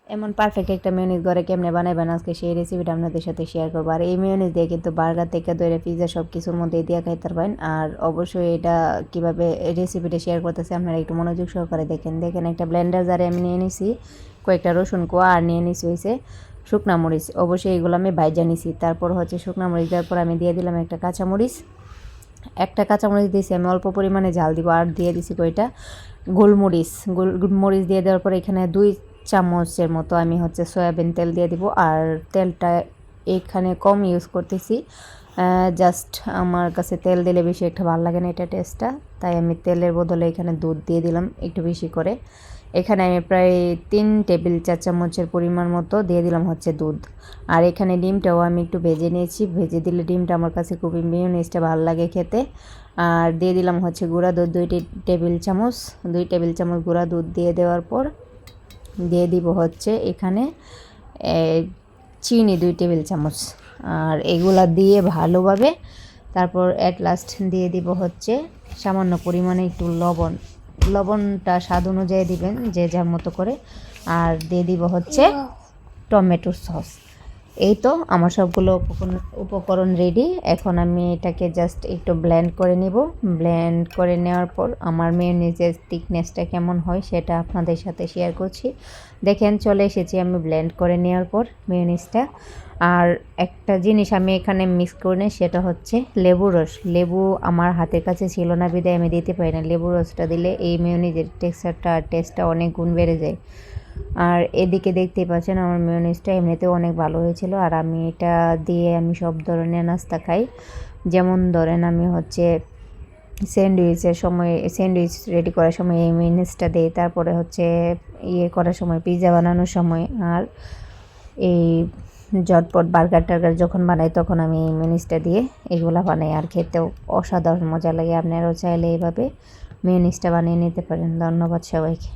এমন পারফেক্ট একটা মেয়োনিজ ঘরে কেমনে বানাবেন আজকে সেই রেসিপিটা আপনাদের সাথে শেয়ার করবো। আর এই মেয়োনিজ দিয়ে কিন্তু বার্গার থেকে ধরে পিৎজা সব কিছুর মধ্যে দিয়ে খাইতে পারবেন। আর অবশ্যই এটা কীভাবে রেসিপিটা শেয়ার করতেছে আপনারা একটু মনোযোগ সহকারে দেখেন। একটা ব্লেন্ডার জারে আমি নিয়ে নিছি কয়েকটা রসুন কোয়া, আর নিয়ে নিছি হয়েছে শুকনা মরিচ। অবশ্যই এগুলো আমি ভাইজা নিছি। তারপর হচ্ছে শুকনা মরিচ দেওয়ার পর আমি দিয়ে দিলাম একটা কাঁচামরিচ দিয়েছি আমি অল্প পরিমাণে ঝাল দিব। আর দিয়ে দিছি কয়টা গোলমরিচ দিয়ে দেওয়ার পর এখানে 2 চামচের মতো আমি হচ্ছে সয়াবিন তেল দিয়ে দিব। আর তেলটা এখানে কম ইউজ করতেছি, জাস্ট আমার কাছে তেল দিলে বেশি একটা ভালো লাগে না এটা টেস্টটা, তাই আমি তেলের বদলে এখানে দুধ দিয়ে দিলাম একটু বেশি করে। এখানে আমি প্রায় 3 টেবিল চা চামচের পরিমাণ মতো দিয়ে দিলাম হচ্ছে দুধ। আর এখানে ডিমটাও আমি একটু ভেজে নিয়েছি, ভেজে দিলে ডিমটা আমার কাছে খুবই মেয়োনিজটা ভালো লাগে খেতে। আর দিয়ে দিলাম হচ্ছে গুঁড়া দুধ 2 টেবিল চামচ গুঁড়া দুধ দিয়ে দেওয়ার পর দিয়ে দিব হচ্ছে এখানে চিনি 2 টেবিল চামচ। আর এগুলা দিয়ে ভালোভাবে তারপর অ্যাট লাস্ট দিয়ে দিব হচ্ছে সামান্য পরিমাণে একটু লবণটা স্বাদ অনুযায়ী দিবেন যে যার মতো করে। আর দিয়ে দিব হচ্ছে টমেটো সস। এই তো আমার সবগুলো উপকরণ রেডি। এখন আমি এটাকে জাস্ট একটু ব্লেন্ড করে নিব। ব্লেন্ড করে নেওয়ার পর আমার মেয়োনিজের থিকনেসটা কেমন হয় সেটা আপনাদের সাথে শেয়ার করছি। দেখেন চলে এসেছি আমি ব্লেন্ড করে নেওয়ার পর মেয়োনিজটা। আর একটা জিনিস আমি এখানে মিক্স করে নিই, সেটা হচ্ছে লেবু রস। লেবু আমার হাতের কাছে ছিল না বিধায় আমি দিতে পারি না। লেবু রসটা দিলে এই মেয়োনিজের টেস্টটা অনেক গুণ বেড়ে যায়। আর এদিকে দেখতেই পাচ্ছেন আমার মেয়োনিজটা এমনিতেও অনেক ভালো হয়েছিল। আর আমি এটা দিয়ে আমি সব ধরনের নাস্তা খাই। যেমন ধরেন আমি হচ্ছে স্যান্ডউইচ রেডি করার সময় এই মেয়োনিজটা দিই, তারপরে হচ্ছে করার সময় পিৎজা বানানোর সময়, আর এই ঝটপট বার্গার যখন বানাই তখন আমি এই মেয়োনিজটা দিয়ে এগুলো বানাই। আর খেতেও অসাধারণ মজা লাগে। আপনারাও চাইলে এইভাবে মেয়োনিজটা বানিয়ে নিতে পারেন। ধন্যবাদ সবাইকে।